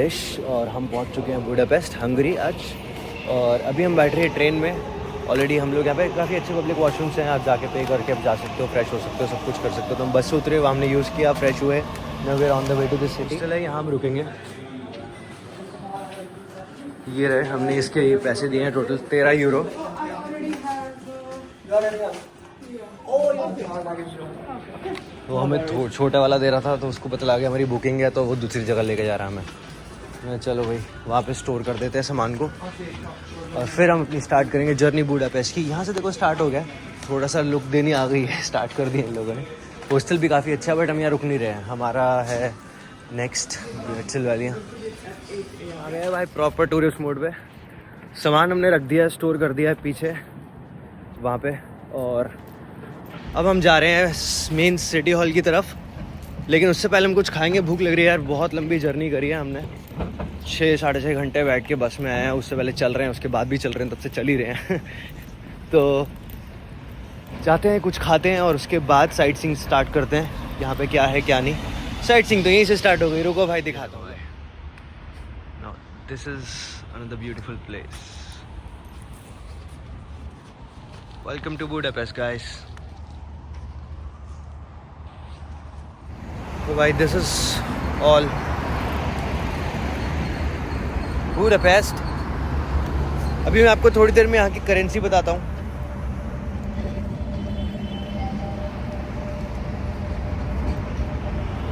Budapest और हम पहुंच चुके हैं बुडापेस्ट हंगरी आज। और अभी हम बैठ रहे हैं ट्रेन में। ऑलरेडी हम लोग यहाँ पे काफ़ी अच्छे पब्लिक वॉशरूम्स हैं, आप जाके पे करके आप जा सकते हो, फ्रेश हो सकते हो, सब कुछ कर सकते हो। तो हम बस से उतरे, वहाँ हमने यूज़ किया, फ्रेश हुए, now we are on the way to this city. चले यहाँ हम रुकेंगे। ये रहे, हमने इसके ये पैसे दिए हैं टोटल 13 यूरो। वो हमें छोटा वाला दे रहा था तो उसको पता लगा गया हमारी बुकिंग है, तो वो दूसरी जगह लेके जा रहा है हमें। चलो भाई वहाँ पे स्टोर कर देते हैं सामान को और फिर हम अपनी स्टार्ट करेंगे जर्नी बुडापेस्ट की। यहाँ से देखो स्टार्ट हो गया, थोड़ा सा लुक देनी आ गई है, स्टार्ट कर दिए इन लोगों ने। हॉस्टल भी काफ़ी अच्छा है बट हम यहाँ रुक नहीं रहे हैं, हमारा है नेक्स्ट वेटसेल वैली। आ गए भाई प्रॉपर टूरिस्ट मोड पे। सामान हमने रख दिया है, स्टोर कर दिया है पीछे वहाँ पे। और अब हम जा रहे हैं मेन सिटी हॉल की तरफ, लेकिन उससे पहले हम कुछ खाएंगे, भूख लग रही है यार। बहुत लंबी जर्नी करी है हमने, 6-6.5 घंटे बैठ के बस में आए हैं। उससे पहले चल रहे हैं, उसके बाद भी चल रहे हैं, तब से चल ही रहे हैं तो जाते हैं, कुछ खाते हैं और उसके बाद साइट सीइंग स्टार्ट करते हैं। यहाँ पे क्या है क्या नहीं। साइट सीइंग तो यहीं से स्टार्ट हो गई। रुको भाई दिखाता हूँ। No, this is another beautiful place. Welcome to Budapest guys. तो भाई दिस इज ऑल बुडापेस्ट। अभी मैं आपको थोड़ी देर में यहाँ की करेंसी बताता हूँ।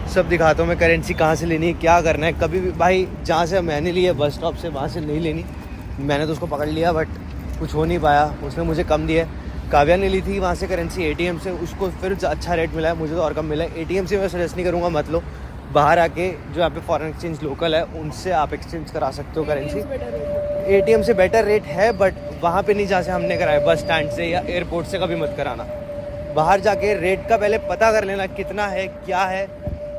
सब दिखाता हूँ मैं, करेंसी कहाँ से लेनी है, क्या करना है। कभी भी भाई जहाँ से मैंने ली है बस स्टॉप से, वहाँ से नहीं लेनी। मैंने तो उसको पकड़ लिया बट कुछ हो नहीं पाया, उसने मुझे कम दिया है। काव्या ने ली थी वहाँ से करेंसी एटीएम से, उसको फिर अच्छा रेट मिला है, मुझे तो और कम मिला है। एटीएम से मैं सजेस्ट नहीं करूँगा, मत लो। बाहर आके जो यहाँ पे फॉरेन एक्सचेंज लोकल है उनसे आप एक्सचेंज करा सकते हो करेंसी। एटीएम से बेटर रेट है बट वहाँ पे नहीं जहाँ से हमने कराया, बस स्टैंड से या एयरपोर्ट से कभी मत कराना। बाहर जाके रेट का पहले पता कर लेना कितना है क्या है,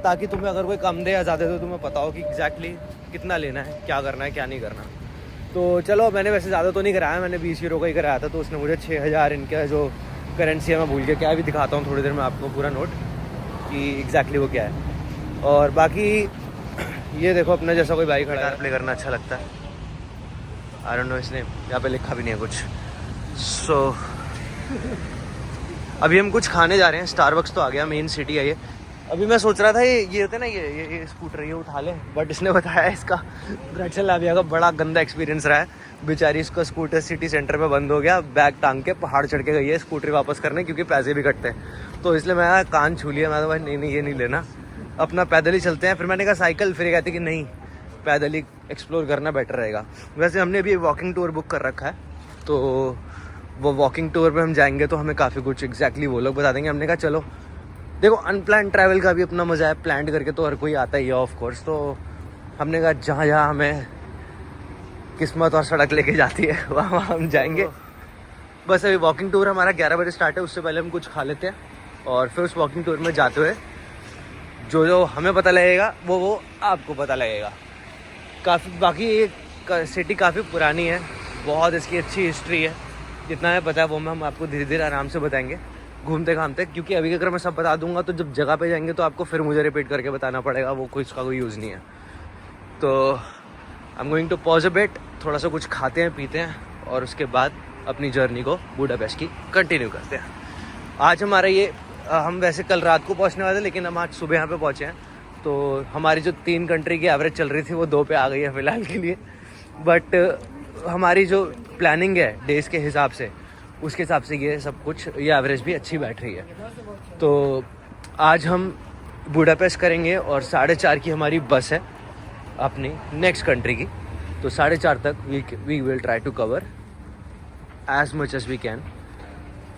ताकि तुम्हें अगर कोई कम दे या ज़्यादा दे तो तुम्हें पता हो कि एग्जैक्टली कितना लेना है, क्या करना है क्या नहीं करना। तो चलो, मैंने वैसे ज़्यादा तो नहीं कराया, मैंने 20 यूरो का ही कराया था। तो उसने मुझे 6000 इनका जो करेंसी है, मैं भूल गया क्या, भी दिखाता हूँ थोड़ी देर में आपको पूरा नोट कि एग्जैक्टली वो क्या है। और बाकी ये देखो अपना जैसा कोई बाइक खड़ा है, प्ले करना अच्छा लगता है। आई डोंट नो, इसने यहाँ पे लिखा भी नहीं है कुछ। सो अभी हम कुछ खाने जा रहे हैं। स्टारबक्स तो आ गया, मेन सिटी है ये। अभी मैं सोच रहा था ये होते ना ये स्कूटर ये उठा ले, बट इसने बताया इसका वेटसेल लाविया का बड़ा गंदा एक्सपीरियंस रहा है। बेचारी इसका स्कूटर सिटी सेंटर पे बंद हो गया, बैग टांग के पहाड़ चढ़ के गई है स्कूटर वापस करने, क्योंकि पैसे भी कटते हैं। तो इसलिए मैं कान छू लिया, मैं तो भाई नहीं ये नहीं लेना, अपना पैदल ही चलते हैं। फिर मैंने कहा साइकिल, फिर कहते कि नहीं पैदल ही एक्सप्लोर करना बेटर रहेगा। वैसे हमने अभी वॉकिंग टूर बुक कर रखा है, तो वो वॉकिंग टूर पे हम जाएंगे तो हमें काफ़ी कुछ एग्जैक्टली वो लोग बता देंगे। हमने कहा चलो देखो, अनप्लान ट्रैवल का भी अपना मज़ा है, प्लान करके तो हर कोई आता ही है ऑफ कोर्स। तो हमने कहा जहाँ जहाँ हमें किस्मत और सड़क लेके जाती है वहाँ हम जाएंगे। बस अभी वॉकिंग टूर हमारा 11 बजे स्टार्ट है, उससे पहले हम कुछ खा लेते हैं और फिर उस वॉकिंग टूर में जाते हुए जो हमें पता लगेगा वो आपको पता लगेगा। काफ़ी बाकी ये सिटी काफ़ी पुरानी है, बहुत इसकी अच्छी हिस्ट्री है। जितना हमें पता है वो हम आपको धीरे धीरे आराम से बताएंगे घूमते घामते, क्योंकि अभी अगर मैं सब बता दूंगा तो जब जगह पे जाएंगे तो आपको फिर मुझे रिपीट करके बताना पड़ेगा, वो कोई इसका कोई यूज़ नहीं है। तो I am going to pause a bit, थोड़ा सा कुछ खाते हैं पीते हैं और उसके बाद अपनी जर्नी को बुडापेस्ट की कंटिन्यू करते हैं। आज हमारा ये हम वैसे कल रात को पहुंचने वाले थे, लेकिन हम आज सुबह यहाँ पे पहुँचे हैं। तो हमारी जो 3 कंट्री की एवरेज चल रही थी वो 2 पे आ गई है फ़िलहाल के लिए। बट हमारी जो प्लानिंग है डेज़ के हिसाब से, उसके हिसाब से ये सब कुछ, ये एवरेज भी अच्छी बैठ रही है। तो आज हम बुडापेस्ट करेंगे और 4:30 की हमारी बस है अपनी नेक्स्ट कंट्री की। तो 4:30 तक we will try to cover as much as we can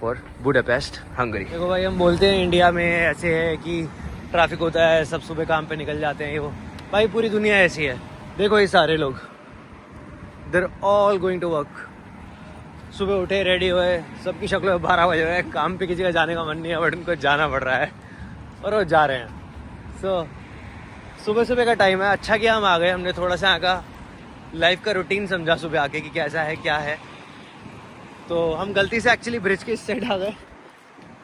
for Budapest Hungary. देखो भाई, हम बोलते हैं इंडिया में ऐसे है कि ट्रैफिक होता है, सब सुबह काम पे निकल जाते हैं, ये वो। भाई पूरी दुनिया ऐसी है। देखो ये सारे लोग, they are all going to work. सुबह उठे, रेडी हुए, सबकी शक्ल 12 बजे हुए, काम पे किसी का जाने का मन नहीं है बट उनको जाना पड़ रहा है और वो जा रहे हैं। सो सुबह सुबह का टाइम है, अच्छा किया हम आ गए। हमने थोड़ा सा यहाँ का लाइफ का रूटीन समझा सुबह आके कि कैसा है क्या है। तो हम गलती से एक्चुअली ब्रिज के इस साइड आ गए।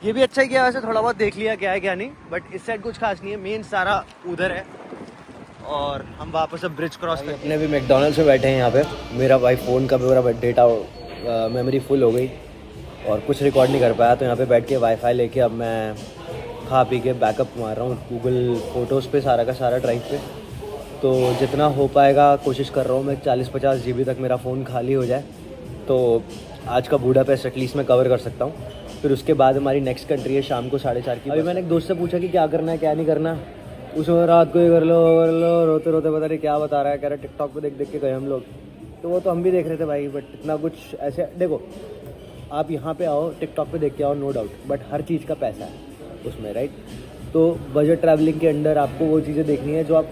ये भी अच्छा किया, वैसे थोड़ा बहुत देख लिया क्या है क्या नहीं, बट इस साइड कुछ खास नहीं है, मेन सारा उधर है। और हम वापस अब ब्रिज क्रॉस करके अपने भी मैकडोनल्ड्स में बैठे हैं यहाँ पे। मेरा भाई फ़ोन का मेरा डेटा मेमोरी फुल हो गई और कुछ रिकॉर्ड नहीं कर पाया, तो यहाँ पे बैठ के वाईफाई लेके अब मैं खा पी के बैकअप मार रहा हूँ गूगल फ़ोटोज़ पे सारा का सारा ड्राइव पे। तो जितना हो पाएगा कोशिश कर रहा हूँ मैं 40-50 GB तक मेरा फ़ोन खाली हो जाए, तो आज का बूडापेस्ट एटलीस्ट मैं कवर कर सकता हूँ। फिर उसके बाद हमारी नेक्स्ट कंट्री है शाम को 4:30 की। अभी मैंने एक दोस्त से पूछा कि क्या करना है क्या नहीं करना, उसमें रात को ही कर लो रोते रोते पता नहीं क्या बता रहा है, कह रहा टिकटॉक पे देख के गए हम लोग। तो वो तो हम भी देख रहे थे भाई, बट इतना कुछ ऐसे देखो, आप यहाँ पे आओ टिकटॉक पे देख के आओ नो डाउट, बट हर चीज़ का पैसा है उसमें, राइट। तो बजट ट्रैवलिंग के अंडर आपको वो चीज़ें देखनी है जो आप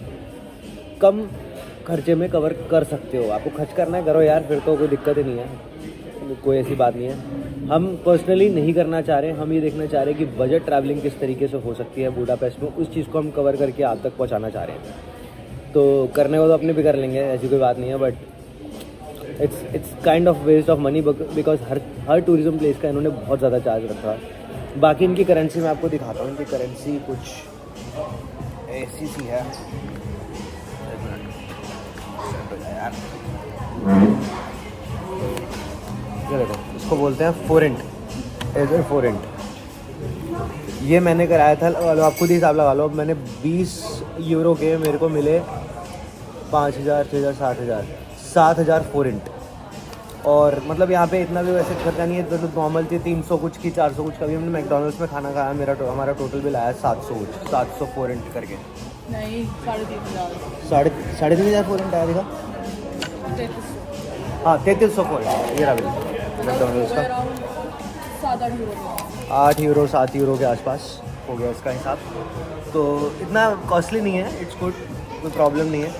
कम खर्चे में कवर कर सकते हो। आपको खर्च करना है करो यार, फिर तो कोई दिक्कत ही नहीं है, कोई ऐसी बात नहीं है। हम पर्सनली नहीं करना चाह रहे, हम ये देखना चाह रहे हैं कि बजट ट्रैवलिंग किस तरीके से हो सकती है बुडापेस्ट में, उस चीज़ को हम कवर करके आप तक पहुँचाना चाह रहे हैं। तो करने को तो अपने भी कर लेंगे, ऐसी कोई बात नहीं है, but it's kind of waste of money because हर टूरिज्म प्लेस का इन्होंने बहुत ज़्यादा चार्ज रखा है। बाकी इनकी करेंसी मैं आपको दिखाता हूँ, इनकी करेंसी कुछ ऐसी सी है ये देखो, इसको बोलते हैं फोरेंट, एज ए फोरेंट। ये मैंने कराया था, आप खुद ही हिसाब लगा लो, अब मैंने 20 यूरो के मेरे को मिले 5,000 6,000 60,000 7,000 फोरेंट। और मतलब यहाँ पे इतना भी वैसे खर्चा नहीं है, तो नॉर्मल थी 300 कुछ की 400 कुछ का भी हमने मैकडोनल्ड्स में खाना खाया, हमारा टोटल बिल आया 700 फोरेंट करके। नहीं 3,500 साढ़े 3,000 फोरेंट आया देखा। हाँ 3,300 फोरेंट ये रहा बिल मैकडोनल्ड्स का। 8 यूरो 7 यूरो के आसपास हो गया इसका हिसाब। तो इतना कॉस्टली नहीं है, इट्स गुड, कोई प्रॉब्लम नहीं है।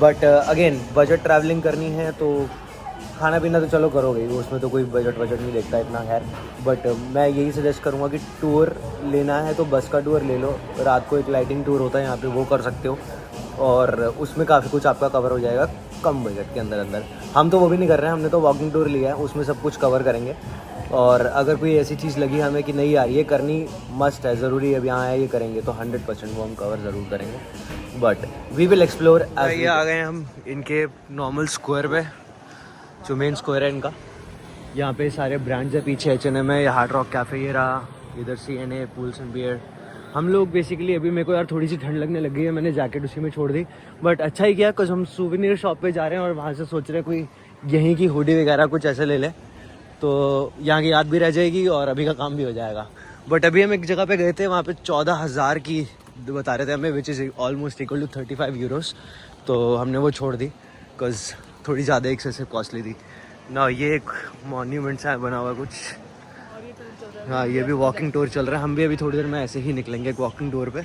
बट अगेन बजट ट्रैवलिंग करनी है तो खाना पीना तो चलो करोगे, उसमें तो कोई बजट नहीं देखता इतना खैर। बट मैं यही सजेस्ट करूँगा कि टूर लेना है तो बस का टूर ले लो। रात को एक लाइटिंग टूर होता है यहाँ पे, वो कर सकते हो और उसमें काफ़ी कुछ आपका कवर हो जाएगा कम बजट के अंदर। हम तो वो भी नहीं कर रहे हैं, हमने तो वॉकिंग टूर लिया है, उसमें सब कुछ कवर करेंगे। और अगर कोई ऐसी चीज़ लगी हमें कि नहीं यार ये करनी मस्ट है, ज़रूरी है, अब यहाँ है ये करेंगे, तो 100% वो हम कवर ज़रूर करेंगे। But we will explore. ये आ गए हम इनके नॉर्मल स्क्वायर पे, जो मेन स्क्वायर है इनका। यहाँ पे सारे ब्रांड्स है, पीछे H&M है, हार्ड रॉक कैफ़े ये रहा, इधर CNA पूल्स एंड बियर। हम लोग बेसिकली अभी मेरे को यार थोड़ी सी ठंड लगने लग गई है, मैंने जैकेट उसी में छोड़ दी, बट अच्छा ही किया बिकॉज हम सूवेनियर शॉप पे जा रहे हैं और वहाँ से सोच रहे हैं कोई यहीं की हुडी वगैरह कुछ ऐसे ले ले, तो यहाँ की याद भी रह जाएगी और अभी का काम भी हो जाएगा। बट अभी हम एक जगह पे गए थे, वहाँ पे 14,000 की बता रहे थे हमें, which is almost equal to 35 euros. तो हमने वो छोड़ दी बिकॉज थोड़ी ज़्यादा एक्सेसिव कॉस्टली थी ना। ये एक मॉन्यूमेंट सा बना हुआ कुछ, हाँ ये भी वॉकिंग टूर चल रहा है। हम भी अभी थोड़ी देर में ऐसे ही निकलेंगे एक वॉकिंग टूर पे,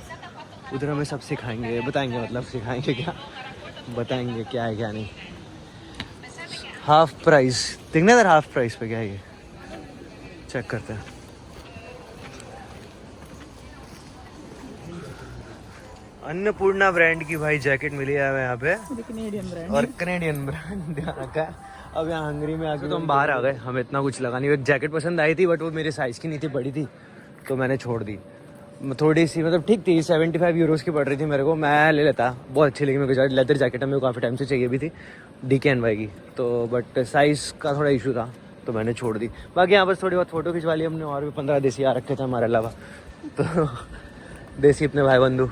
उधर हमें सब सिखाएंगे, बताएंगे, मतलब सिखाएंगे क्या, बताएंगे क्या है क्या नहीं। हाफ प्राइस देखना इधर, हाफ प्राइस पे क्या है ये चेक करते हैं। अन्नपूर्णा ब्रांड की भाई जैकेट मिली है हमें यहाँ पे, कनेडियन ब्रांड और कनेडियन ब्रांड ध्यान रखा है। अब यहाँ हंगरी में आके तो हम बाहर आ गए, हमें इतना कुछ लगा नहीं। एक जैकेट पसंद आई थी बट वो मेरे साइज़ की नहीं थी, बड़ी थी, तो मैंने छोड़ दी। थोड़ी सी मतलब ठीक थी, 75 यूरोस की पड़ रही थी मेरे को, मैं ले लेता, बहुत अच्छी लगी मेरे को। लेदर जैकेट मेरे को काफ़ी टाइम से चाहिए भी थी, DKNY की, तो बट साइज़ का थोड़ा इशू था तो मैंने छोड़ दी। बाकी यहाँ पर थोड़ी बहुत फ़ोटो खिंचवा ली हमने, और भी 15 देसी आ रखे थे हमारे अलावा, तो देसी अपने भाई बंधु।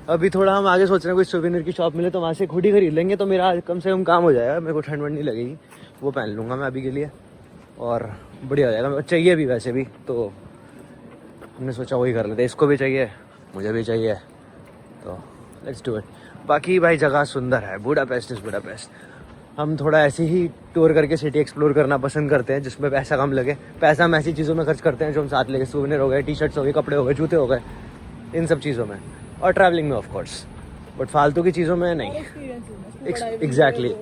अभी थोड़ा हम आगे सोच रहे हैं कोई सोवेनियर की शॉप मिले तो वहाँ से खुद ही खरीद लेंगे, तो मेरा कम से कम काम हो जाएगा, मेरे को ठंड वंड नहीं लगेगी, वो पहन लूँगा मैं अभी के लिए और बढ़िया हो जाएगा। मेरे को चाहिए भी वैसे भी, तो हमने सोचा वही कर लेते। इसको भी चाहिए, मुझे भी चाहिए, तो लेट्स डू इट। बाकी भाई जगह सुंदर है, बुडापेस्ट इज़ बुडापेस्ट। हम थोड़ा ऐसे ही टूर करके सिटी एक्सप्लोर करना पसंद करते हैं जिसमें पैसा कम लगे। पैसा हम ऐसी चीज़ों में खर्च करते हैं जो हम साथ लेके, सूवेनियर हो गए, टी-शर्ट्स हो गए, कपड़े हो गए, जूते हो गए, इन सब चीज़ों में, और ट्रैवलिंग में ऑफ कोर्स, बट फालतू की चीज़ों में नहीं। एग्जैक्टली,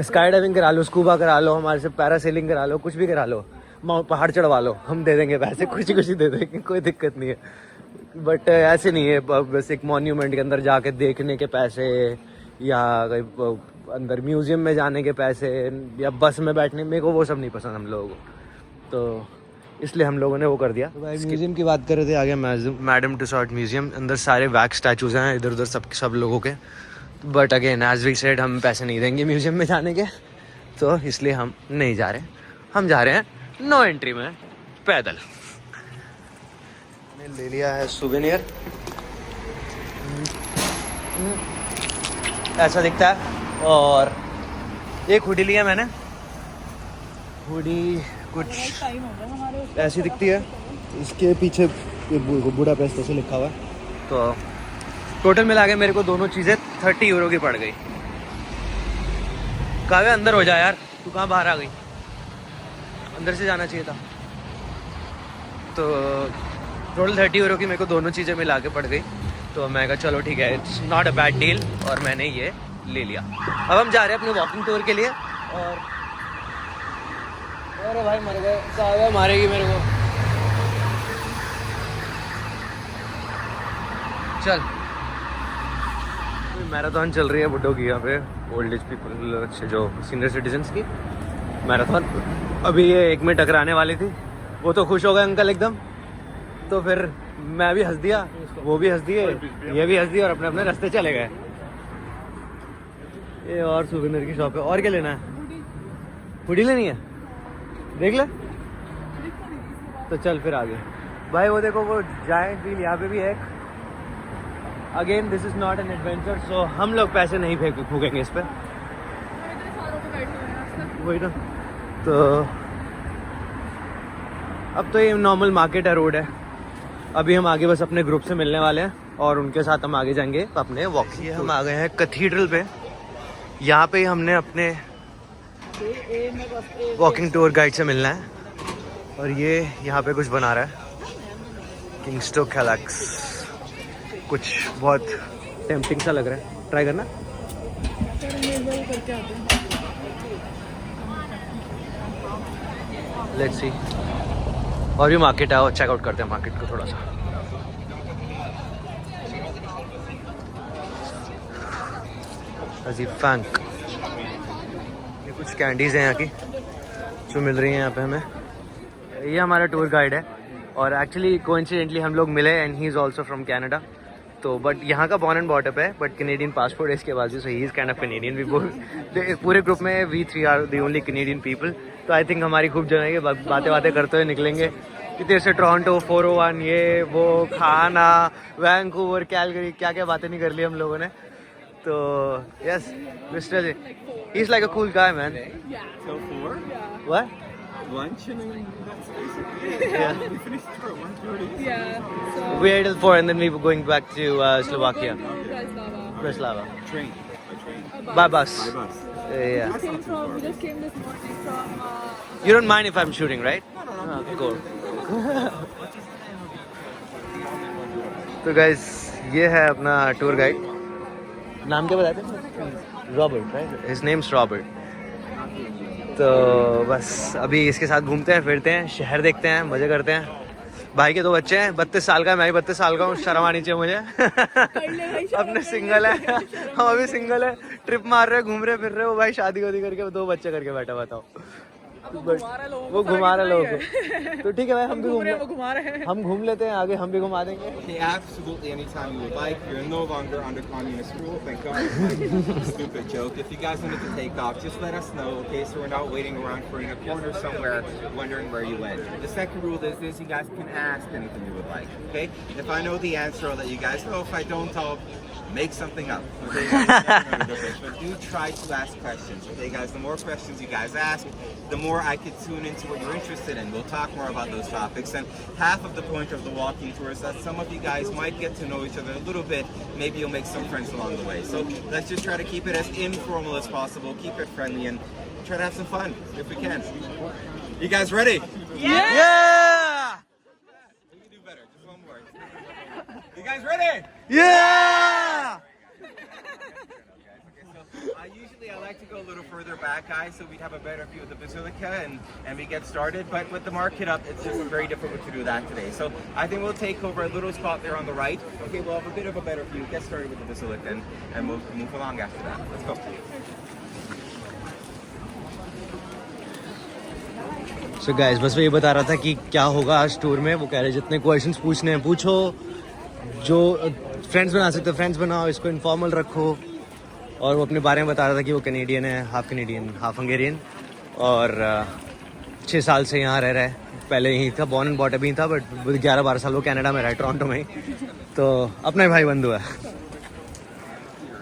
स्काई डाइविंग करा लो, स्कूबा करा लो, हमारे से पैरासेलिंग करा लो, कुछ भी करा लो, पहाड़ चढ़वा लो, हम दे देंगे पैसे, कुछ ही दे देंगे, कोई दिक्कत नहीं है। बट ऐसे नहीं है बस एक मॉन्यूमेंट के अंदर जाके देखने के पैसे, या कहीं अंदर म्यूजियम में जाने के पैसे, या बस में बैठने, मेरे को वो सब नहीं पसंद हम लोगों को, तो इसलिए हम लोगों ने वो कर दिया। तो भाई म्यूजियम की बात कर रहे थे, आगे मैडम टुसाड म्यूजियम, अंदर सारे वैक्स स्टैचूज हैं इधर उधर सब लोगों के, but again as we said हम पैसे नहीं देंगे म्यूजियम में जाने के, तो इसलिए हम नहीं जा रहे। हम जा रहे हैं नो एंट्री में पैदल। मैंने ले लिया है सुवेनियर, ऐसा दिखता है। और एक हुडी लिया मैंने, हुडी कुछ टाइम हो गया हमारे ऐसी दिखती है, इसके पीछे बुडापेस्ट ऐसे लिखा हुआ है। तो टोटल मिला के मेरे को दोनों चीज़ें 30 यूरो की पड़ गई। काव्या अंदर हो जा यार, तू कहाँ बाहर आ गई, अंदर से जाना चाहिए था। तो टोटल 30 यूरो की मेरे को दोनों चीज़ें मिला के पड़ गई। तो मैं कहा चलो ठीक है, it's not a bad deal, और मैंने ये ले लिया। अब हम जा रहे हैं अपने वॉकिंग टूर के लिए। और अरे भाई मर गए, काव्या मारेगी मेरे को। चल, मैराथन चल रही है बुड्ढों की यहाँ पे, ओल्ड एज पीपल से, जो सीनियर सिटीजन्स की मैराथन। अभी ये एक में टकराने वाली थी, वो तो खुश हो गए अंकल एकदम। तो फिर मैं भी हंस दिया, वो भी हंस दिए, ये भी हंस दिया, और अपने अपने रास्ते चले गए। ये और सुवेनियर की शॉप है। और क्या लेना है? हुडी लेनी है, देख ले। तो चल फिर आगे। भाई वो देखो, वो जायंट व्हील यहाँ पे भी है। Again this is not an adventure, so हम लोग पैसे नहीं फूकेंगे इस पर। वही ना। तो अब तो ये नॉर्मल मार्केट है, रोड है। अभी हम आगे बस अपने ग्रुप से मिलने वाले हैं, और उनके साथ हम आगे जाएंगे अपने वॉकिंग। ये हम आ गए हैं कैथीड्रल पे। यहाँ पे हमने अपने वॉकिंग टूर गाइड से मिलना है। और ये यहाँ पे कुछ बना रहा है, किंगस्टोक कैलक्स, कुछ बहुत टेम्पटिंग सा लग रहा है। ट्राई करना। Let's see. और भी मार्केट है, और चेकआउट करते हैं मार्केट को थोड़ा सा। अजीब फैंक, ये कुछ कैंडीज हैं यहाँ की जो मिल रही हैं यहाँ पे हमें। ये हमारा टूर गाइड है, और एक्चुअली कोइंसिडेंटली हम लोग मिले, and he is also from Canada. तो बट यहाँ का बॉर्न एंड बॉटअप है, बट कैनेडियन पासपोर्ट है इसके बाद भी, so he is kind of Canadian. We पूरे ग्रुप में we 3 are the only Canadian people. तो आई थिंक हमारी खूब जगह बातें करते हुए निकलेंगे कि तेरे से टोरंटो 401 ये वो खाना, वैंकूवर, कैलगरी, क्या क्या बातें नहीं कर ली हम लोगों ने। तो yes mister ji, he is like a cool guy man. What? Lunch and then that's basically Yeah. we finished for 1:30. Yeah. So We ate till 4 and then we were going back to Slovakia. Bratislava. Bratislava. Train. A train. By bus. By bus. Yeah. We came from. We just came this morning from. You don't mind if I'm shooting, right? No, cool. तो guys, ये है अपना tour guide. नाम क्या बताते हैं? Robert, right? His name's Robert. तो बस अभी इसके साथ घूमते हैं, फिरते हैं, शहर देखते हैं, मज़े करते हैं। भाई के 2 बच्चे हैं, 32 साल का है, मैं भी 32 साल का हूँ, शर्म आनी चाहिए मुझे। अपने सिंगल है, हम अभी सिंगल है, ट्रिप मार रहे, घूम रहे, फिर रहे। वो भाई शादी वादी करके 2 बच्चे करके बैठा, बताओ। वो घुमा रहे लोगों को। तो ठीक है भाई, हम भी हम घूम लेते हैं आगे, हम भी घुमा देंगे। Okay, absolutely anytime you would like. You're no longer under communist rule, thank God. Stupid joke. If you guys wanted to take off, just let us know, okay? So we're not waiting around for in a corner somewhere wondering where you went. The second rule is this: you guys can ask anything you would like, okay? If I know the answer, I'll let you guys know. If I don't, I'll make something up. Okay, you guys never know the difference. But do try to ask questions. Okay, guys. The more questions you guys ask, the more I could tune into what you're interested in. We'll talk more about those topics. And half of the point of the walking tour is that some of you guys might get to know each other a little bit. Maybe you'll make some friends along the way. So let's just try to keep it as informal as possible. Keep it friendly and try to have some fun if we can. You guys ready? Yeah! We can do better. Just one more. You guys ready? Yeah! Usually I like to go a little further back, guys, so we'd have a better view of the Basilica and we get started. But with the market up, it's just very difficult to do that today. So I think we'll take over a little spot there on the right. Okay, we'll have a bit of a better view. Get started with the Basilica and we'll move along after that. Let's go. So guys, बस मैं ये बता रहा था कि क्या होगा आज टूर में। वो कह रहे जितने क्वेश्चंस पूछने हैं पूछो, जो फ्रेंड्स बना सकते हो फ्रेंड्स बनाओ, इसको इनफॉर्मल रखो, और वो अपने बारे में बता रहा था कि वो कैनेडियन है, हाफ हंगेरियन, और 6 साल से यहाँ रह रहा है। पहले यहीं था, बॉर्न एंड बॉट अभी था, बट 11-12 साल वो कनाडा में रहा है, टोरंटो में ही। तो अपना ही भाई बंधु है।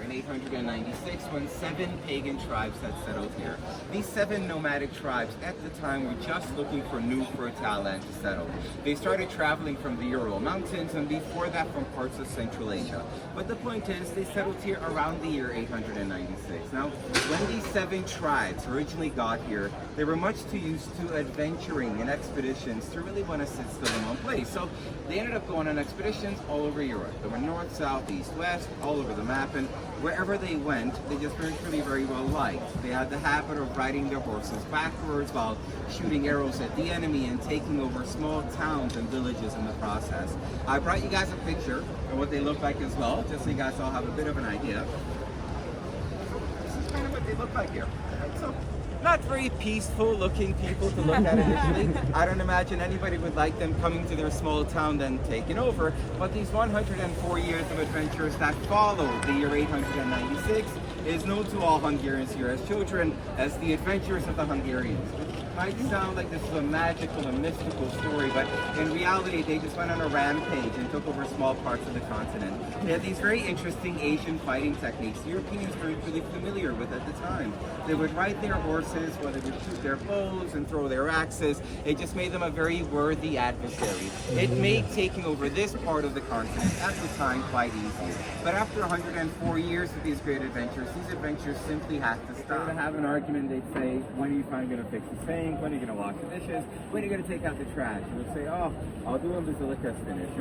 In 896, when 7 pagan tribes had settled here. These 7 nomadic tribes at the time were just looking for new fertile land to settle. They started traveling from the Ural Mountains, and before that from parts of Central Asia. But the point is, they settled here around the year 896. Now, when these 7 tribes originally got here, they were much too used to adventuring in expeditions to really want to sit still in one place. So they ended up going on expeditions all over Europe. They went north, south, east, west, all over the map, and wherever they went, they just weren't really very well liked. They had the habit of riding their horses backwards while shooting arrows at the enemy and taking over small towns and villages in the process. I brought you guys a picture of what they look like as well, just so you guys all have a bit of an idea. This is kind of what they look like here. So, not very peaceful looking people to look at initially. I don't imagine anybody would like them coming to their small town then taking over. But these 104 years of adventures that followed the year 896 is known to all Hungarians here as children as the Adventures of the Hungarians. It might sound like this is a magical and mystical story, but in reality they just went on a rampage and took over small parts of the continent. They had these very interesting Asian fighting techniques Europeans were really familiar with at the time. They would ride their horses while they would shoot their bows and throw their axes. It just made them a very worthy adversary. It made taking over this part of the continent at the time quite easy. But after 104 years of these great adventures, these adventures simply had to stop. To have an argument, they'd say, when are you finally going to fix the sink? When are you going to wash the dishes? When are you going to take out the trash? And they'd say, oh, I'll do a Basilica finish.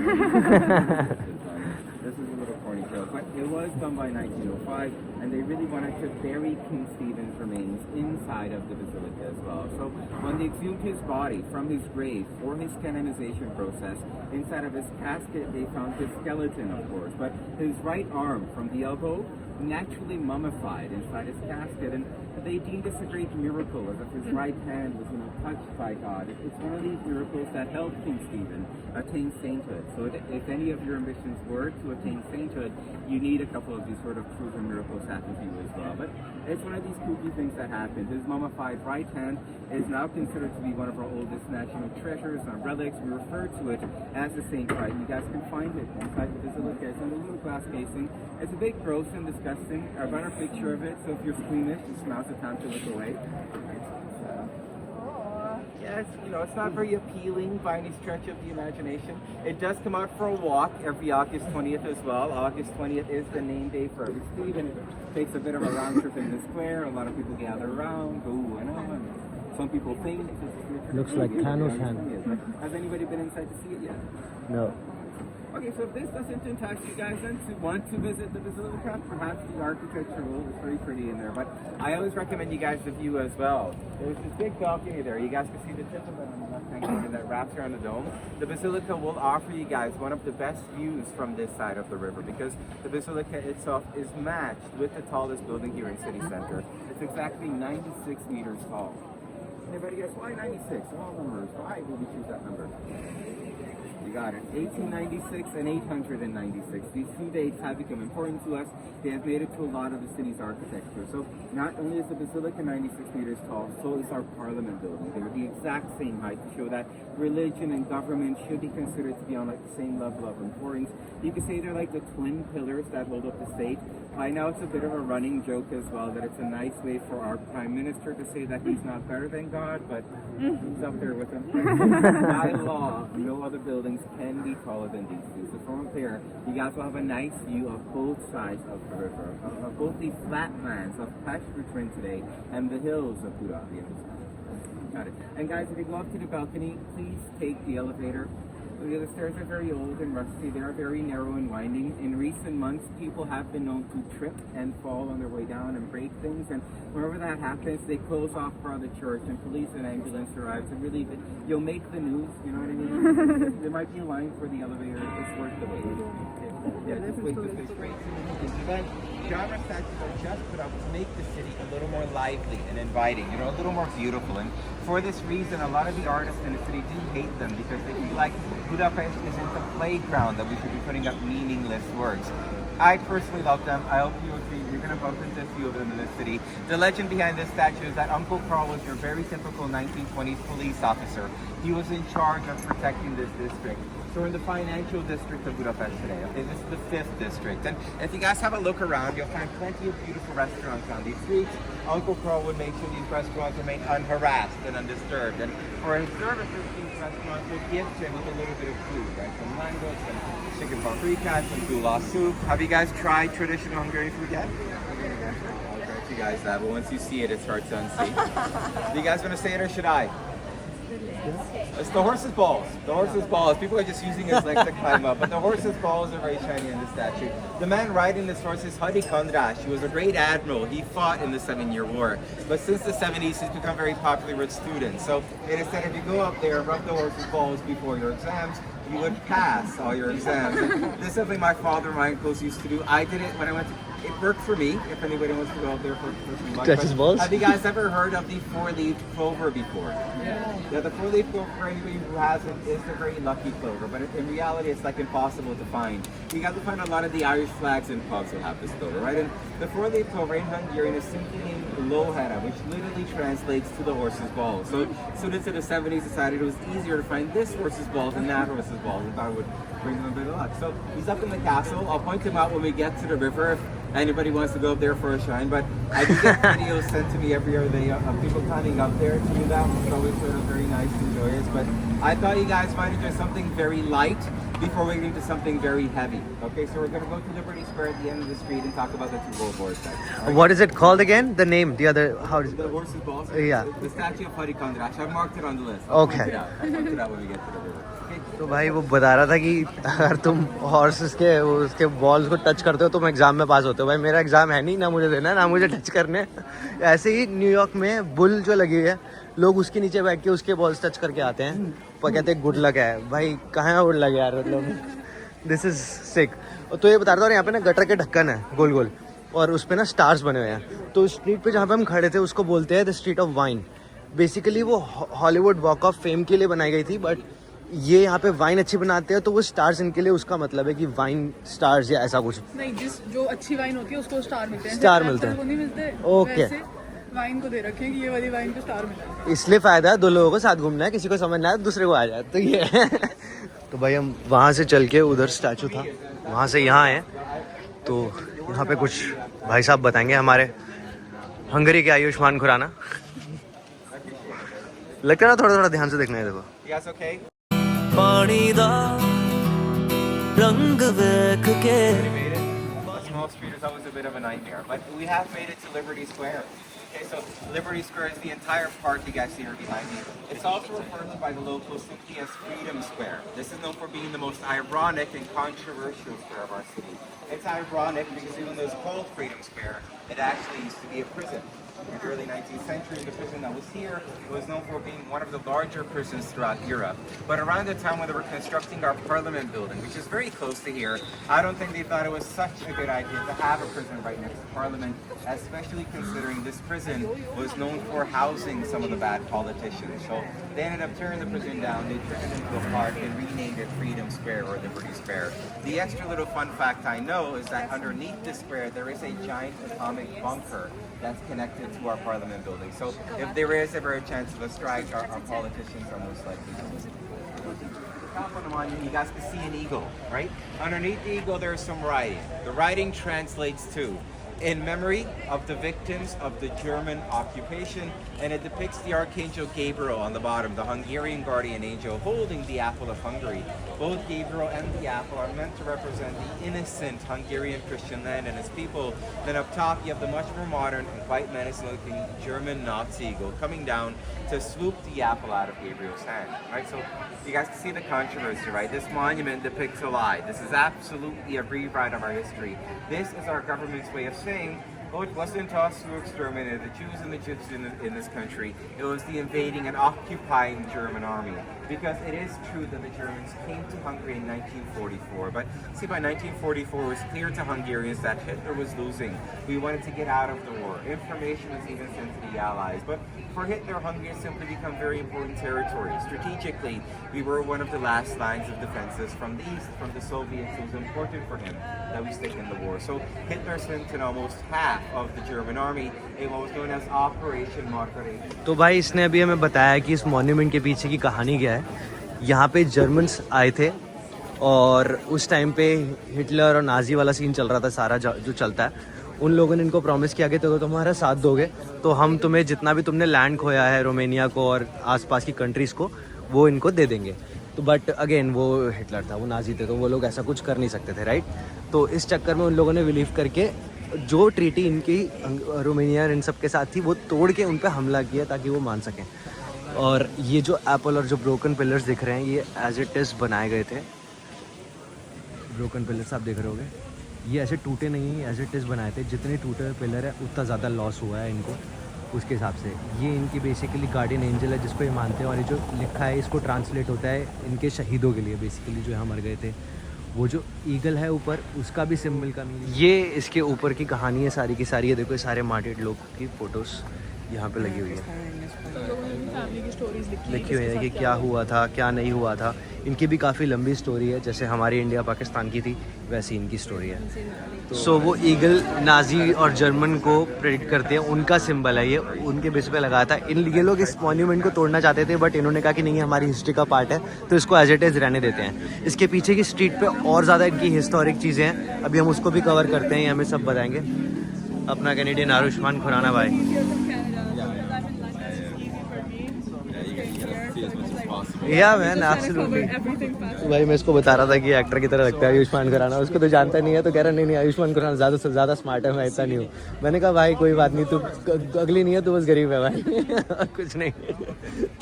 This is a little corny joke, but it was done by 1905, and they really wanted to bury King Stephen's remains inside of the basilica as well. So when they exhumed his body from his grave for his canonization process, inside of his casket they found his skeleton, of course, but his right arm from the elbow naturally mummified inside his casket, and they deemed this a great miracle, as if his right hand was touched by God. It's one of these miracles that helped King Stephen attain sainthood. So if any of your ambitions were to attain sainthood, you need a couple of these sort of proven miracles happen to you as well. But it's one of these spooky things that happened. His mummified right hand is now considered to be one of our oldest national treasures and relics. We refer to it as the Saint Right. You guys can find it inside the basilica. It's in a little glass casing. It's a bit gross and disgusting. I've got a picture of it, so if you're squeamish, just now's the time to look away. Yeah, it's not very appealing by any stretch of the imagination. It does come out for a walk every August 20th as well. August 20th is the name day for every Stephen. It takes a bit of a round trip in the square. A lot of people gather around, go and on. Some people think Looks like Thanos' hand. Has anybody been inside to see it yet? No. Okay, so if this doesn't entice you guys then to want to visit the Basilica, perhaps the architecture will is very pretty in there, but I always recommend you guys the view as well. There's this big balcony there. You guys can see the tip of it on the left-hand corner that wraps around the dome. The Basilica will offer you guys one of the best views from this side of the river, because the Basilica itself is matched with the tallest building here in city center. It's exactly 96 meters tall. Anybody guess why 96? All numbers. Why did we choose that number? You got it. 1896 and 896. These 2 dates have become important to us. They have made it to a lot of the city's architecture. So not only is the Basilica 96 meters tall, so is our Parliament building. They're the exact same height to show that religion and government should be considered to be on like the same level of importance. You could say they're like the twin pillars that hold up the state. By now it's a bit of a running joke as well that it's a nice way for our Prime Minister to say that he's not better than God, but he's up there with him. By law, no other buildings can be taller than these two. So from up here, you guys will have a nice view of both sides of the river, of both the flatlands of Pest today and the hills of Buda on the other side. Got it. And guys, if you go up to the balcony, please take the elevator. The stairs are very old and rusty. They are very narrow and winding. In recent months, people have been known to trip and fall on their way down and break things. And whenever that happens, they close off front of the church and police and ambulance arrives. And really, you'll make the news, you know what I mean? There might be a line for the elevator. It's worth the wait. Yeah, this is great. But genre statues are just put up to make the city a little more lively and inviting, a little more beautiful. And for this reason, a lot of the artists in the city do hate them because they feel like Budapest isn't the playground that we should be putting up meaningless works. I personally love them. I hope you agree. You're going to bump into a few of them in this city. The legend behind this statue is that Uncle Carl was your very typical 1920s police officer. He was in charge of protecting this district. So we're in the financial district of Budapest today. Okay, this is the 5th district. And if you guys have a look around, you'll find plenty of beautiful restaurants on these streets. Uncle Carl would make sure these restaurants remain unharassed and undisturbed. And for his services, these restaurants would gift him with a little bit of food, right? Some mangoes, some chicken paprika, some goulash soup. Have you guys tried traditional Hungarian food yet? I'll bet you guys have, but once you see it, it's hard to unsee. Do you guys want to say it or should I? It's the horse's balls. The horse's balls. People are just using his legs to climb up, but the horse's balls are very shiny in the statue. The man riding this horse is Hadi Kondrash. He was a great admiral. He fought in the 7-Year War. But since the 70s, he's become very popular with students. So it is said if you go up there and rub the horse's balls before your exams, you would pass all your exams. This is something my father and my uncles used to do. I did it when I went to... It worked for me, if anybody wants to go out there for some luck. Touch his balls? Have you guys ever heard of the 4-leaf clover before? Yeah, the 4-leaf clover, for anybody who hasn't, is a very lucky clover, but in reality, it's like impossible to find. You got to find a lot of the Irish flags and pubs that have this clover, right? And the 4-leaf clover in Hungarian is simply named Lohara, which literally translates to the horse's balls. So students in the 70s decided it was easier to find this horse's balls than that horse's balls, and thought it would bring them a bit of luck. So he's up in the castle. I'll point him out when we get to the river if anybody wants to go up there for a shine, but I do get videos sent to me every other day of people climbing up there to do that. It's always sort of very nice and joyous, but I thought you guys might enjoy something very light before we get into something very heavy. Okay, so we're going to go to Liberty Square at the end of the street and talk about the two World War sites. Right? What is it called again? The name, the other, how is The horse's balls? Yeah. The statue of Hadi Kondrash. I've marked it on the list. Okay. I'll point it out when we get to the river. Okay. तो भाई वो बता रहा था कि अगर तुम horses के उसके बॉल्स को टच करते हो तो तुम एग्जाम में पास होते हो. भाई मेरा एग्जाम है नहीं, ना मुझे देना ना मुझे टच करने. ऐसे ही न्यूयॉर्क में बुल जो लगी हुई है, लोग उसके नीचे बैठ के उसके बॉल्स टच करके आते हैं, वो कहते हैं गुड लक है. भाई कहाँ गुड लक यार, मतलब दिस इज सिक. तो ये बता रहा था, और यहाँ पे ना गटर के ढक्कन है गोल गोल, और उस पर ना स्टार्स बने हुए हैं. तो स्ट्रीट पे जहाँ पे हम खड़े थे उसको बोलते हैं the street of wine. Basically वो हॉलीवुड वॉक ऑफ फेम के लिए बनाई गई थी, बट ये यहाँ पे वाइन अच्छी बनाते हैं तो वो स्टार्स इनके लिए उसका मतलब है कि वाइन स्टार्स या ऐसा कुछ. नहीं, जो अच्छी वाइन होती है उसको स्टार मिलते हैं. स्टार मिलते हैं. वो नहीं मिलते. ओके. वैसे वाइन को दे रखे हैं कि ये वाली वाइन को स्टार मिला है. इसलिए फायदा है, दो लोगों को साथ घूमना है, किसी को समझना है दूसरे को आ जाए तो ये है. तो भाई हम वहाँ से चल के, उधर स्टैचू था, वहाँ से यहाँ आए, तो यहाँ पे कुछ भाई साहब बताएंगे हमारे हंगरी के आयुष्मान खुराना. लगता है ना, थोड़ा थोड़ा ध्यान से देखना है. देखो You guys okay? पानी दा रंग देख के. We made it. A small street is always a bit of a nightmare, but we have made it to Liberty Square. Okay, so Liberty Square is the entire park you guys see here behind me. It's also referred to by the locals simply as Freedom Square. This is known for being the most ironic and controversial square of our city. It's ironic because even though it's called Freedom Square, it actually used to be a prison. In the early 19th century, the prison that was here was known for being one of the larger prisons throughout Europe. But around the time when they were constructing our Parliament building, which is very close to here, I don't think they thought it was such a good idea to have a prison right next to Parliament, especially considering this prison was known for housing some of the bad politicians. So they ended up tearing the prison down, they turned it into a park and renamed it Freedom Square or Liberty Square. The extra little fun fact I know is that underneath this square there is a giant atomic bunker that's connected to our Parliament building. So if there is ever a chance of a strike, our politicians are most likely to listen. Top on the monument, you guys can see an eagle, right? Underneath the eagle, there is some writing. The writing translates to, in memory of the victims of the German occupation, and it depicts the Archangel Gabriel on the bottom, the Hungarian guardian angel holding the apple of Hungary. Both Gabriel and the apple are meant to represent the innocent Hungarian Christian land and its people. Then up top you have the much more modern and quite menacing looking German Nazi eagle coming down to swoop the apple out of Gabriel's hand. Right, so you guys can see the controversy, right? This monument depicts a lie. This is absolutely a rewrite of our history. This is our government's way of saying, Oh, it wasn't us who exterminated the Jews and the Gypsies in this country. It was the invading and occupying German army. Because it is true that the Germans came to Hungary in 1944. But see, by 1944, it was clear to Hungarians that Hitler was losing. We wanted to get out of the war. Information was even sent to the Allies. But for Hitler, Hungary has simply become very important territory. Strategically, we were one of the last lines of defenses from the east, from the Soviets. It was important for him that we stick in the war. So Hitler sent in almost half of the German army in what was known as Operation Margaret. तो भाई इसने अभी हमें बताया कि इस monument के पीछे की कहानी क्या है। यहाँ पे जर्मन्स आए थे और उस टाइम पे हिटलर और नाजी वाला सीन चल रहा था सारा जो चलता है। उन लोगों ने इनको प्रॉमिस किया कि तो तुम्हारा साथ दोगे तो हम तुम्हें जितना भी तुमने लैंड खोया है रोमेनिया को और आसपास की कंट्रीज़ को वो इनको दे देंगे। तो बट अगेन वो हिटलर था, वो नाजी थे, तो वो लोग ऐसा कुछ कर नहीं सकते थे, राइट। तो इस चक्कर में उन लोगों ने बिलीव करके जो ट्रीटी इनकी रोमेनिया और इन सब के साथ थी वो तोड़ के उन पर हमला किया ताकि वो मान सकें। और ये जो एप्पल और जो ब्रोकन पिलर्स दिख रहे हैं ये एज इट इज़ बनाए गए थे। ब्रोकन पिलर्स आप देख रहे होगे, ये ऐसे टूटे नहीं, एज इट इज़ बनाए थे। जितने टूटे हुए पिलर है उतना ज़्यादा लॉस हुआ है इनको, उसके हिसाब से। ये इनकी बेसिकली गार्डियन एंजल है जिसको ये मानते हैं। और ये जो लिखा है इसको ट्रांसलेट होता है इनके शहीदों के लिए, बेसिकली जो यहाँ मर गए थे। वो जो ईगल है ऊपर उसका भी सिंबल का मीनिंग, ये इसके ऊपर की कहानी है सारी की सारी। ये देखो ये सारे मार्टेड लोग की फ़ोटोज़ यहाँ पे लगी हुई है, लिखी हुई है कि क्या हुआ था क्या नहीं हुआ था। इनकी भी काफ़ी लंबी स्टोरी है, जैसे हमारी इंडिया पाकिस्तान की थी वैसी इनकी स्टोरी है। सो वो ईगल नाजी और जर्मन को प्रेडिक्ट करते हैं, उनका सिंबल है ये, उनके बेस पे लगाया था। ये लोग इस मॉन्यूमेंट को तोड़ना चाहते थे बट इन्होंने कहा कि नहीं हमारी हिस्ट्री का पार्ट है तो इसको एज इट इज़ रहने देते हैं। इसके पीछे की स्ट्रीट पे और ज़्यादा इनकी हिस्टोरिक चीज़ें हैं, अभी हम उसको भी कवर करते हैं, हमें सब बताएंगे। अपना कैनेडियन आयुष्मान खुराना भाई। या मैन एब्सोल्युटली। तो भाई मैं इसको बता रहा था कि एक्टर की तरह लगता है आयुष्मान खुराना, उसको तो जानता नहीं है तो कह रहा नहीं आयुष्मान खुराना ज़्यादा से ज़्यादा स्मार्ट है, मैं इतना नहीं हूँ। मैंने कहा भाई कोई बात नहीं, तू अगली नहीं है, तू बस गरीब है भाई कुछ नहीं।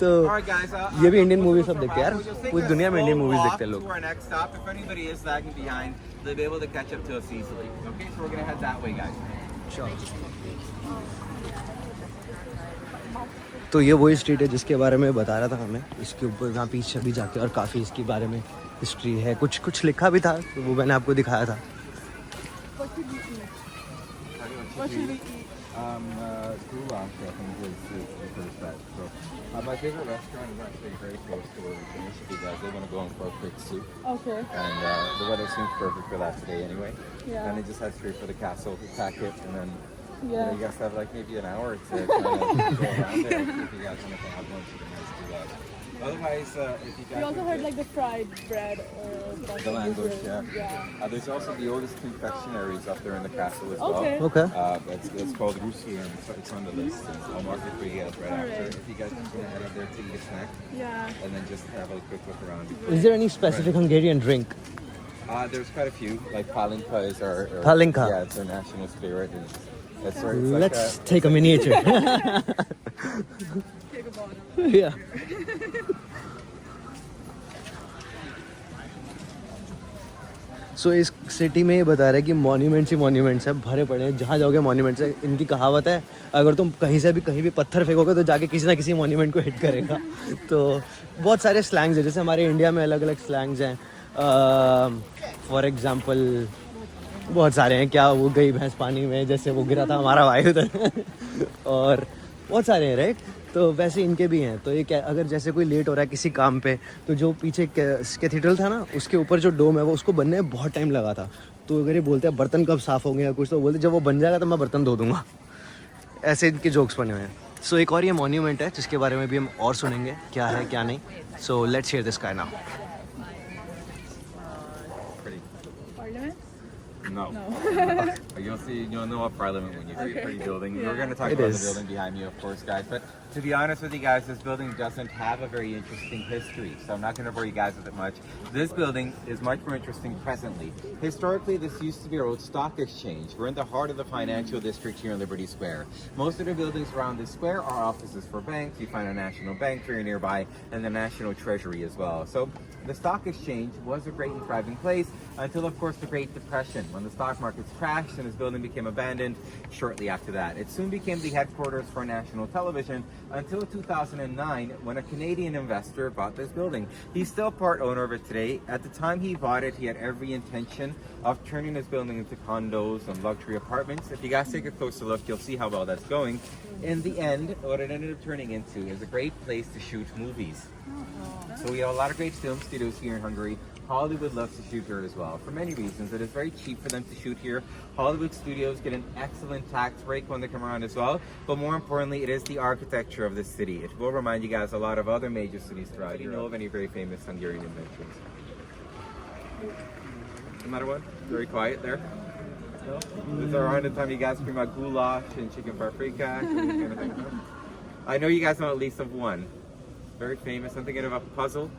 तो ये भी इंडियन मूवी सब देखते हैं यार, पूरी दुनिया में इंडियन मूवीज देखते हैं लोग। तो ये वही स्ट्रीट है जिसके बारे में बता रहा था हमें। इसके ऊपर यहाँ पीछे भी जाके और काफ़ी इसके बारे में हिस्ट्री है, कुछ लिखा भी था तो वो मैंने आपको दिखाया था। My favorite restaurant is actually very close to where we finished because they want to go in for a quick soup. Okay. And the weather seems perfect for that today anyway. Yeah. And they just head straight for the castle, pack it, and then Yeah. you guys have like maybe an hour to kind of go around there if you guys want to have lunch. You can just do that. Otherwise, if you guys... We also heard like the fried bread or the language, yeah. There's also the oldest confectionaries up there in the castle as well. Okay. Okay. It's called Rusu, and it's on the list. And I'll mark it for you guys right after. If you guys just want to head up there to eat a snack, Yeah. and then just have a quick look around. Is there any specific Hungarian drink? There's quite a few. Like Palinka is our... Palinka. Yeah, it's our national spirit. It's like Let's take a miniature. Take a bottle. Yeah. सो इस city में ये बता रहा है कि monuments ही monuments हैं, भरे पड़े हैं, जहाँ जाओगे मॉन्यूमेंट्स है। इनकी कहावत है अगर तुम कहीं से भी कहीं भी पत्थर फेंकोगे तो जाके किसी ना किसी मॉन्यूमेंट को हिट करेगा। तो बहुत सारे स्लैंग्स हैं, जैसे हमारे इंडिया में अलग अलग स्लैंग्स हैं। फॉर एग्जांपल बहुत सारे हैं, क्या वो गई भैंस पानी में, जैसे वो गिरा था हमारा भाई उधर और बहुत सारे हैं, राइट। तो वैसे इनके भी हैं। तो ये क्या, अगर जैसे कोई लेट हो रहा है किसी काम पे तो जो पीछे कैथीड्रल था ना उसके ऊपर जो डोम है वो उसको बनने में बहुत टाइम लगा था। तो अगर ये बोलते हैं बर्तन कब साफ़ होंगे या कुछ, तो बोलते जब वो बन जाएगा तो मैं बर्तन धो दूँगा। ऐसे इनके जोक्स बने हुए हैं। सो एक और ये मॉन्यूमेंट है जिसके बारे में भी हम और सुनेंगे क्या है क्या नहीं। So let's share this guy now. Parliament? No. You'll know a parliament when you see a pretty building. Yeah. We're going to talk It about is. the building behind you, of course, guys. But To be honest with you guys, this building doesn't have a very interesting history, so I'm not going to bore you guys with it much. This building is much more interesting presently. Historically, this used to be our old stock exchange. We're in the heart of the financial district here in Liberty Square. Most of the buildings around this square are offices for banks. You find a national bank very nearby and the National Treasury as well. So the stock exchange was a great and thriving place until, of course, the Great Depression, when the stock markets crashed and this building became abandoned shortly after that. It soon became the headquarters for national television until 2009, when a Canadian investor bought this building. He's still part owner of it today. At the time he bought it, he had every intention of turning this building into condos and luxury apartments. If you guys take a closer look, you'll see how well that's going. In the end, what it ended up turning into is a great place to shoot movies. So we have a lot of great film studios here in Hungary. Hollywood loves to shoot here as well. For many reasons, it is very cheap for them to shoot here. Hollywood studios get an excellent tax break when they come around as well. But more importantly, it is the architecture of the city. It will remind you guys a lot of other major cities throughout. Do you know of any very famous Hungarian inventions? No matter what? Very quiet there. No? Is there around the time you guys scream about goulash and chicken paprika? Kind of thing? I know you guys know at least of one. Very famous. I'm thinking of a puzzle.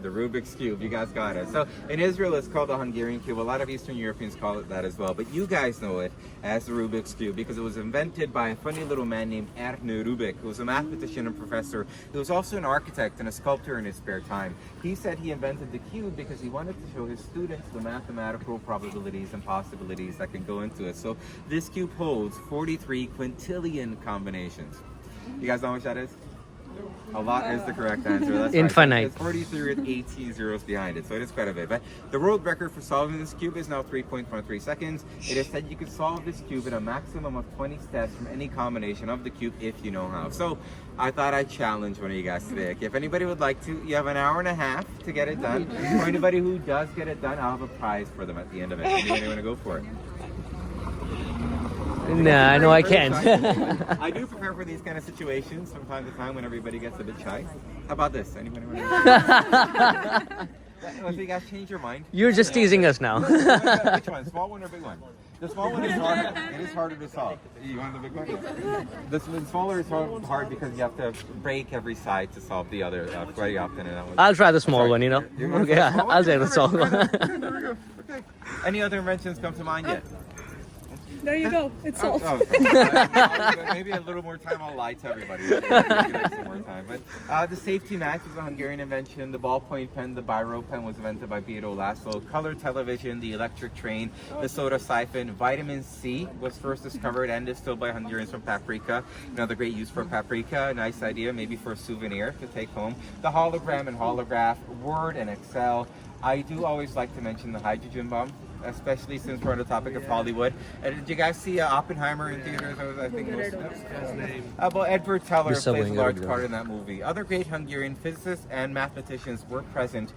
The Rubik's Cube, you guys got it. So in Israel, it's called the Hungarian Cube. A lot of Eastern Europeans call it that as well. But you guys know it as the Rubik's Cube because it was invented by a funny little man named Ernő Rubik, who was a mathematician and professor. He was also an architect and a sculptor in his spare time. He said he invented the cube because he wanted to show his students the mathematical probabilities and possibilities that can go into it. So this cube holds 43 quintillion combinations. You guys know what that is? A lot is the correct answer. That's Infinite. Right. It's 43 with 18 zeros behind it, so it is quite a bit. But the world record for solving this cube is now 3.13 seconds. It is said you can solve this cube in a maximum of 20 steps from any combination of the cube if you know how. So I thought I'd challenge one of you guys today. If anybody would like to, you have an hour and a half to get it done. For anybody who does get it done, I'll have a prize for them at the end of it. Anybody want to go for it? Nah, I know I can't. I do prepare for these kind of situations from time to time when everybody gets a bit shy. How about this? Anybody want to? So you guys change your mind. You're just teasing us now. Which one? Small one or big one? The small one is harder. It is harder to solve. You want the big one? Yeah. The smaller is hard because you have to break every side to solve the other quite often. And that one. I'll try the small one, you know. Okay, yeah, I'll try the small one. Okay. Any other inventions come to mind yet? There you go. It's solved. Maybe a little more time. I'll lie to everybody. Some more time. But the safety match is a Hungarian invention. The ballpoint pen, the biro pen, was invented by Biro László. Color television, the electric train, the soda siphon. Vitamin C was first discovered and distilled by Hungarians from paprika. Another great use for paprika. Nice idea, maybe for a souvenir to take home. The hologram and holograph, Word and Excel. I do always like to mention the hydrogen bomb, especially since we're on the topic of Hollywood. Did you guys see Oppenheimer in theaters? I think most well, Edward Teller plays a large part in that movie. Other great Hungarian physicists and mathematicians were present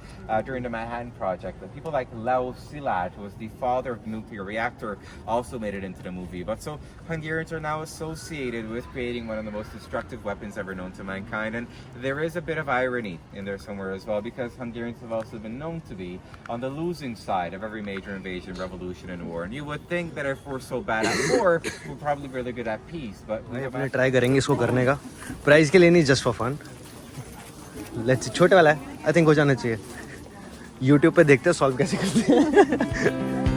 during the Manhattan Project. And people like Leo Szilard, who was the father of the nuclear reactor, also made it into the movie. But so Hungarians are now associated with creating one of the most destructive weapons ever known to mankind. And there is a bit of irony in there somewhere as well, because Hungarians have also been known to be on the losing side of every major invasion, revolution, and war. And you would think that if we're so bad at war, we're probably really good at peace. But अपने try करेंगे इसको करने का price के लिए नहीं, just for fun. Let's छोटे वाला है, आई थिंक हो जाना चाहिए. YouTube पे देखते हैं सॉल्व कैसे करते हैं.